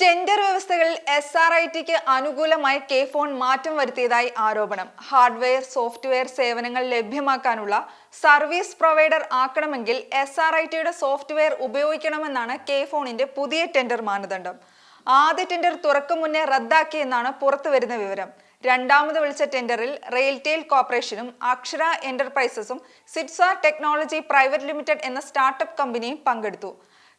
Tender വ്യവസ്ഥകളിൽ SRITക്ക് അനുകൂലമായി കെ-ഫോൺ മാറ്റം വരുത്തിയതായി ആരോപണം. ഹാർഡ്വെയർ, സോഫ്റ്റ്വെയർ സേവനങ്ങൾ ലഭ്യമാക്കാനുള്ള സർവീസ് പ്രൊവൈഡർ ആക്കണമെങ്കിൽ SRITയുടെ സോഫ്റ്റ്വെയർ ഉപയോഗിക്കണമെന്നാണ് കെ-ഫോണിന്റെ പുതിയ ടെൻഡർ മാനദണ്ഡം. ആദ്യ ടെൻഡർ തുറക്കും മുന്നേ റദ്ദാക്കിയെന്നാണ് പുറത്തുവരുന്ന വിവരം. രണ്ടാമത് വിളിച്ച ടെൻഡറിൽ റെയിൽടെൽ കോർപ്പറേഷനും അക്ഷര എന്റർപ്രൈസസും സിറ്റ്സ ടെക്നോളജി പ്രൈവറ്റ് ലിമിറ്റഡ് എന്ന സ്റ്റാർട്ടപ്പ് കമ്പനിയും പങ്കെടുത്തു.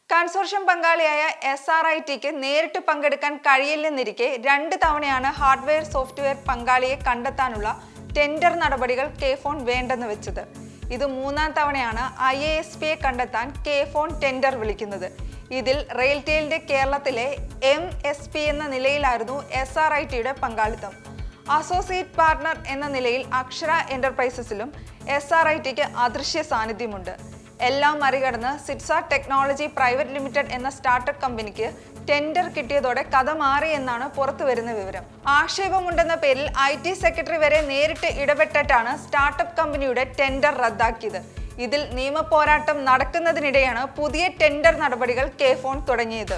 കൺസോർഷ്യം പങ്കാളിയായ SRITക്ക് നേരിട്ട് പങ്കെടുക്കാൻ കഴിയില്ലെന്നിരിക്കെ 2 തവണയാണ് ഹാർഡ്വെയർ സോഫ്റ്റ്വെയർ പങ്കാളിയെ കണ്ടെത്താനുള്ള ടെൻഡർ നടപടികൾ കെ-ഫോൺ വേണ്ടെന്ന് വെച്ചത്. ഇത് 3-ാം തവണയാണ് IASPയെ കണ്ടെത്താൻ കെ-ഫോൺ ടെൻഡർ വിളിക്കുന്നത്. ഇതിൽ റെയിൽടെലിന്റെ കേരളത്തിലെ MSP എന്ന നിലയിലായിരുന്നു SRITയുടെ പങ്കാളിത്തം. അസോസിയേറ്റ് പാർട്ണർ എന്ന നിലയിൽ അക്ഷര എന്റർപ്രൈസസിലും SRITക്ക് അദൃശ്യ സാന്നിധ്യമുണ്ട്. എല്ലാം മറികടന്ന് സിറ്റ്സ ടെക്നോളജി പ്രൈവറ്റ് ലിമിറ്റഡ് എന്ന സ്റ്റാർട്ടപ്പ് കമ്പനിക്ക് ടെൻഡർ കിട്ടിയതോടെ കഥ മാറി എന്നാണ് പുറത്തുവരുന്ന വിവരം. ആക്ഷേപമുണ്ടെന്ന പേരിൽ IT സെക്രട്ടറി വരെ നേരിട്ട് ഇടപെട്ടിട്ടാണ് സ്റ്റാർട്ടപ്പ് കമ്പനിയുടെ ടെൻഡർ റദ്ദാക്കിയത്. ഇതിൽ നിയമപോരാട്ടം നടക്കുന്നതിനിടെയാണ് പുതിയ ടെൻഡർ നടപടികൾ കെ-ഫോൺ തുടങ്ങിയത്.